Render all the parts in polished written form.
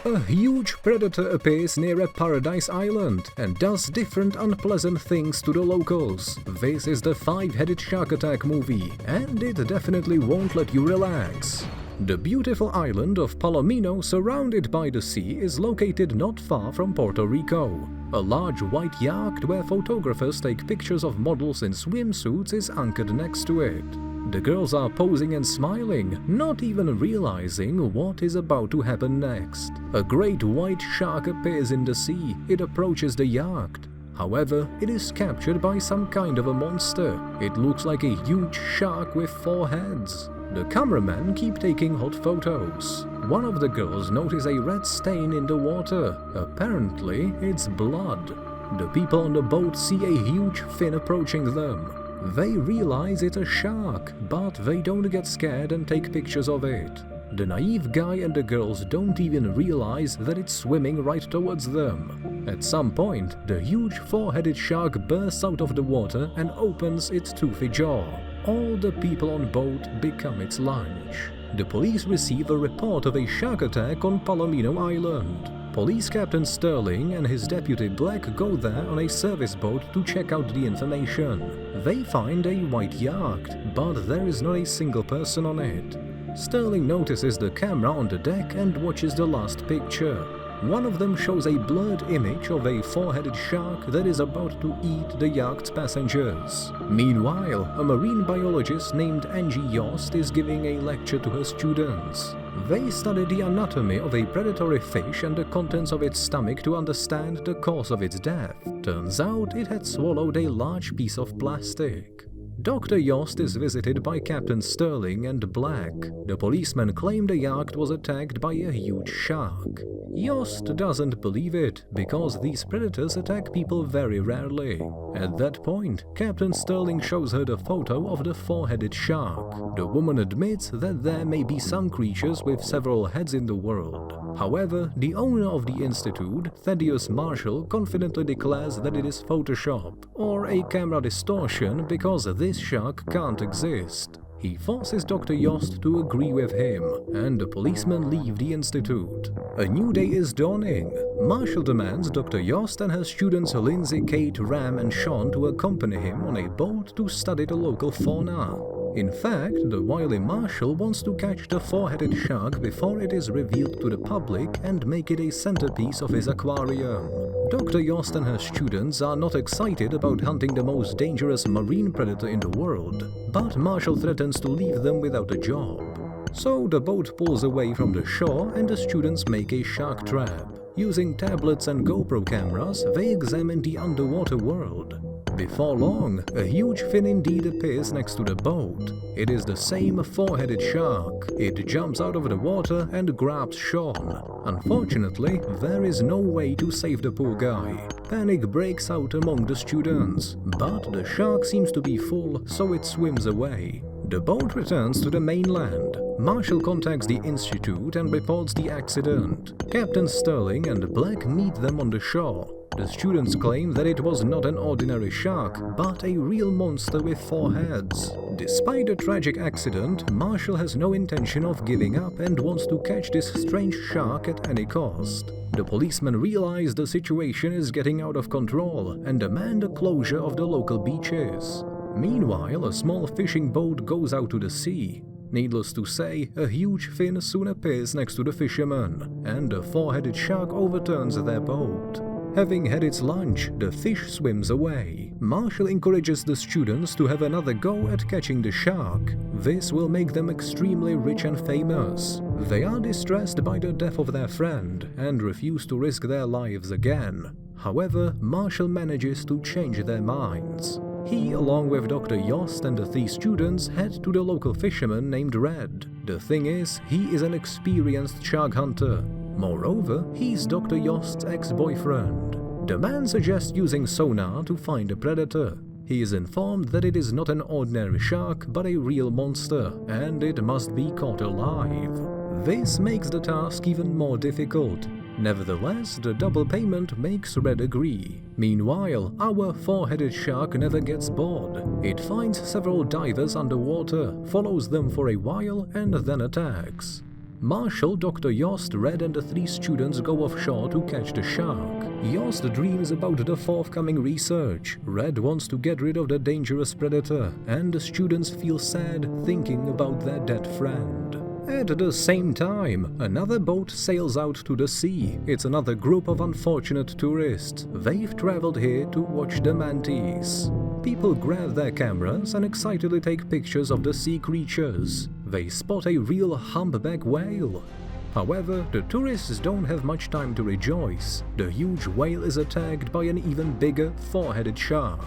A huge predator appears near a paradise island and does different unpleasant things to the locals. This is the five-headed shark attack movie, and it definitely won't let you relax. The beautiful island of Palomino, surrounded by the sea, is located not far from Puerto Rico. A large white yacht where photographers take pictures of models in swimsuits is anchored next to it. The girls are posing and smiling, not even realizing what is about to happen next. A great white shark appears in the sea. It approaches the yacht. However, it is captured by some kind of a monster. It looks like a huge shark with 4 heads. The cameramen keep taking hot photos. One of the girls notices a red stain in the water. Apparently, it's blood. The people on the boat see a huge fin approaching them. They realize it's a shark, but they don't get scared and take pictures of it. The naive guy and the girls don't even realize that it's swimming right towards them. At some point, the huge 4-headed shark bursts out of the water and opens its toothy jaw. All the people on board become its lunch. The police receive a report of a shark attack on Palomino Island. Police Captain Sterling and his deputy Black go there on a service boat to check out the information. They find a white yacht, but there is not a single person on it. Sterling notices the camera on the deck and watches the last picture. One of them shows a blurred image of a 4-headed shark that is about to eat the yacht's passengers. Meanwhile, a marine biologist named Angie Yost is giving a lecture to her students. They study the anatomy of a predatory fish and the contents of its stomach to understand the cause of its death. Turns out it had swallowed a large piece of plastic. Dr. Yost is visited by Captain Sterling and Black. The policemen claim the yacht was attacked by a huge shark. Yost doesn't believe it, because these predators attack people very rarely. At that point, Captain Sterling shows her the photo of the 4-headed shark. The woman admits that there may be some creatures with several heads in the world. However, the owner of the institute, Thaddeus Marshall, confidently declares that it is Photoshop, or a camera distortion, because this shark can't exist. He forces Dr. Yost to agree with him, and the policemen leave the institute. A new day is dawning. Marshall demands Dr. Yost and her students Lindsay, Kate, Ram, and Sean to accompany him on a boat to study the local fauna. In fact, the wily Marshall wants to catch the 4-headed shark before it is revealed to the public and make it a centerpiece of his aquarium. Dr. Yost and her students are not excited about hunting the most dangerous marine predator in the world, but Marshall threatens to leave them without a job. So the boat pulls away from the shore and the students make a shark trap. Using tablets and GoPro cameras, they examine the underwater world. Before long, a huge fin indeed appears next to the boat. It is the same 4-headed shark. It jumps out of the water and grabs Sean. Unfortunately, there is no way to save the poor guy. Panic breaks out among the students, but the shark seems to be full, so it swims away. The boat returns to the mainland. Marshall contacts the institute and reports the accident. Captain Sterling and Black meet them on the shore. The students claim that it was not an ordinary shark, but a real monster with 4 heads. Despite the tragic accident, Marshall has no intention of giving up and wants to catch this strange shark at any cost. The policemen realize the situation is getting out of control and demand the closure of the local beaches. Meanwhile, a small fishing boat goes out to the sea. Needless to say, a huge fin soon appears next to the fishermen, and a 4-headed shark overturns their boat. Having had its lunch, the fish swims away. Marshall encourages the students to have another go at catching the shark. This will make them extremely rich and famous. They are distressed by the death of their friend and refuse to risk their lives again. However, Marshall manages to change their minds. He, along with Dr. Yost and the 3 students, head to the local fisherman named Red. The thing is, he is an experienced shark hunter. Moreover, he's Dr. Yost's ex-boyfriend. The man suggests using sonar to find a predator. He is informed that it is not an ordinary shark, but a real monster, and it must be caught alive. This makes the task even more difficult. Nevertheless, the double payment makes Red agree. Meanwhile, our 4-headed shark never gets bored. It finds several divers underwater, follows them for a while, and then attacks. Marshal, Dr. Yost, Red and the 3 students go offshore to catch the shark. Yost dreams about the forthcoming research, Red wants to get rid of the dangerous predator, and the students feel sad thinking about their dead friend. At the same time, another boat sails out to the sea. It's another group of unfortunate tourists. They've traveled here to watch the mantis. People grab their cameras and excitedly take pictures of the sea creatures. They spot a real humpback whale. However, the tourists don't have much time to rejoice. The huge whale is attacked by an even bigger 4-headed shark.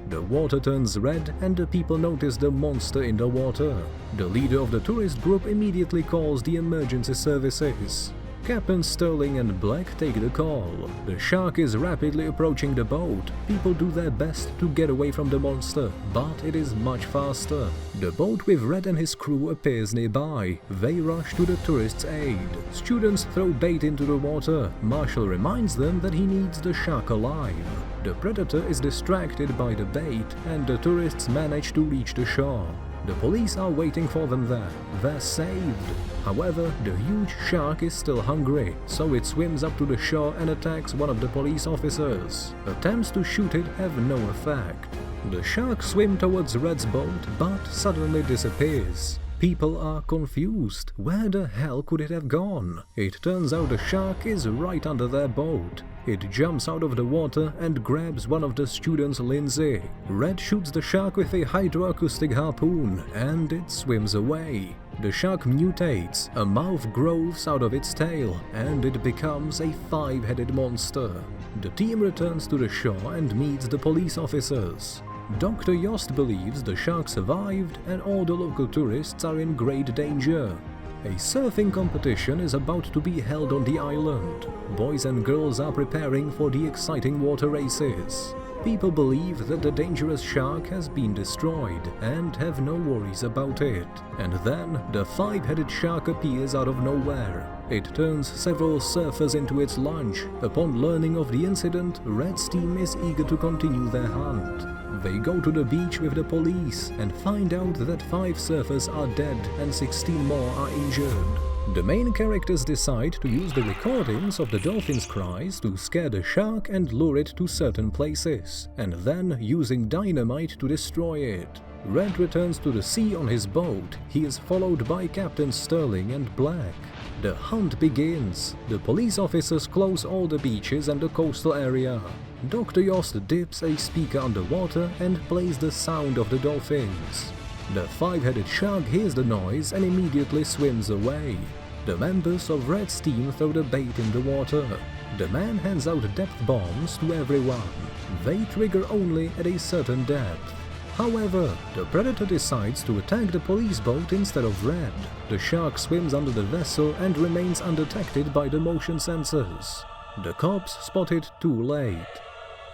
The water turns red and the people notice the monster in the water. The leader of the tourist group immediately calls the emergency services. Captain Sterling and Black take the call. The shark is rapidly approaching the boat. People do their best to get away from the monster, but it is much faster. The boat with Red and his crew appears nearby. They rush to the tourists' aid. Students throw bait into the water. Marshall reminds them that he needs the shark alive. The predator is distracted by the bait, and the tourists manage to reach the shore. The police are waiting for them there. They're saved. However, the huge shark is still hungry, so it swims up to the shore and attacks one of the police officers. Attempts to shoot it have no effect. The shark swims towards Red's boat, but suddenly disappears. People are confused. Where the hell could it have gone? It turns out the shark is right under their boat. It jumps out of the water and grabs one of the students, Lindsay. Red shoots the shark with a hydroacoustic harpoon, and it swims away. The shark mutates, a mouth grows out of its tail, and it becomes a 5-headed monster. The team returns to the shore and meets the police officers. Dr. Yost believes the shark survived and all the local tourists are in great danger. A surfing competition is about to be held on the island. Boys and girls are preparing for the exciting water races. People believe that the dangerous shark has been destroyed and have no worries about it. And then the 5-headed shark appears out of nowhere. It turns several surfers into its lunch. Upon learning of the incident, Red's team is eager to continue their hunt. They go to the beach with the police and find out that 5 surfers are dead and 16 more are injured. The main characters decide to use the recordings of the dolphin's cries to scare the shark and lure it to certain places, and then using dynamite to destroy it. Red returns to the sea on his boat. He is followed by Captain Sterling and Black. The hunt begins. The police officers close all the beaches and the coastal area. Dr. Yost dips a speaker underwater and plays the sound of the dolphins. The 5-headed shark hears the noise and immediately swims away. The members of Red's team throw the bait in the water. The man hands out depth bombs to everyone. They trigger only at a certain depth. However, the predator decides to attack the police boat instead of Red. The shark swims under the vessel and remains undetected by the motion sensors. The cops spot it too late.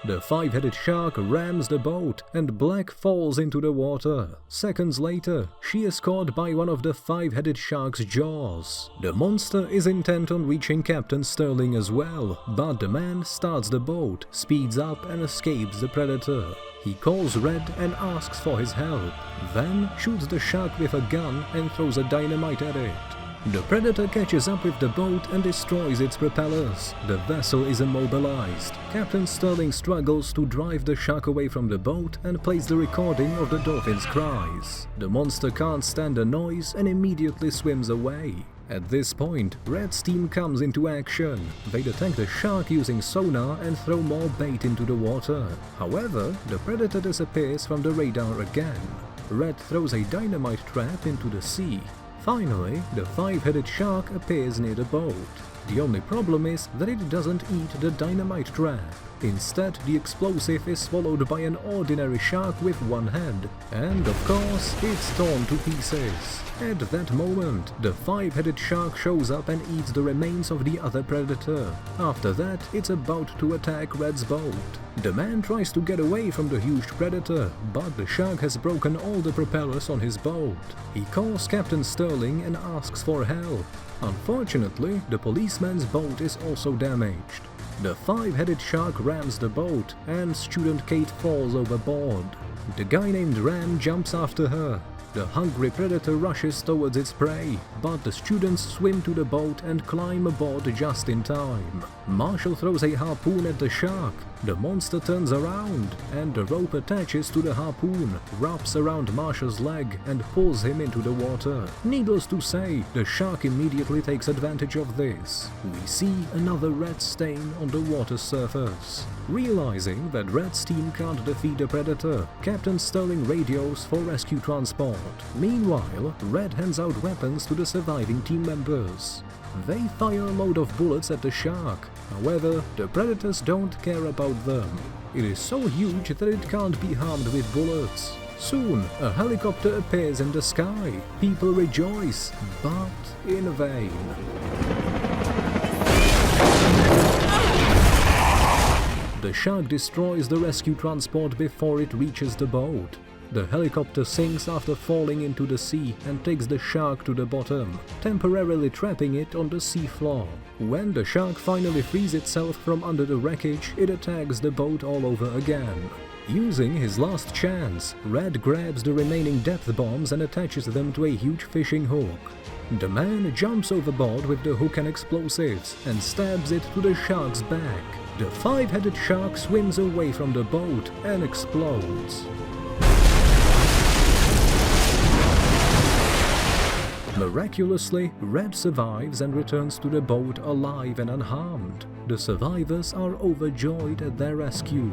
The 5-headed shark rams the boat and Black falls into the water. Seconds later, she is caught by one of the 5-headed shark's jaws. The monster is intent on reaching Captain Sterling as well, but the man starts the boat, speeds up and escapes the predator. He calls Red and asks for his help, then shoots the shark with a gun and throws a dynamite at it. The predator catches up with the boat and destroys its propellers. The vessel is immobilized. Captain Sterling struggles to drive the shark away from the boat and plays the recording of the dolphin's cries. The monster can't stand the noise and immediately swims away. At this point, Red's team comes into action. They detect the shark using sonar and throw more bait into the water. However, the predator disappears from the radar again. Red throws a dynamite trap into the sea. Finally, the 5-headed shark appears near the boat. The only problem is that it doesn't eat the dynamite trap. Instead, the explosive is swallowed by an ordinary shark with one head, and of course, it's torn to pieces. At that moment, the 5-headed shark shows up and eats the remains of the other predator. After that, it's about to attack Red's boat. The man tries to get away from the huge predator, but the shark has broken all the propellers on his boat. He calls Captain Sterling and asks for help. Unfortunately, the policeman's boat is also damaged. The 5-headed shark rams the boat, and student Kate falls overboard. The guy named Ram jumps after her. The hungry predator rushes towards its prey, but the students swim to the boat and climb aboard just in time. Marshall throws a harpoon at the shark. The monster turns around, and the rope attaches to the harpoon, wraps around Marshall's leg, and pulls him into the water. Needless to say, the shark immediately takes advantage of this. We see another red stain on the water surface. Realizing that Red's team can't defeat the predator, Captain Sterling radios for rescue transport. Meanwhile, Red hands out weapons to the surviving team members. They fire a load of bullets at the shark. However, the predators don't care about them. It is so huge that it can't be harmed with bullets. Soon, a helicopter appears in the sky. People rejoice, but in vain. The shark destroys the rescue transport before it reaches the boat. The helicopter sinks after falling into the sea and takes the shark to the bottom, temporarily trapping it on the seafloor. When the shark finally frees itself from under the wreckage, it attacks the boat all over again. Using his last chance, Red grabs the remaining depth bombs and attaches them to a huge fishing hook. The man jumps overboard with the hook and explosives and stabs it to the shark's back. The five-headed shark swims away from the boat and explodes. Miraculously, Red survives and returns to the boat alive and unharmed. The survivors are overjoyed at their rescue.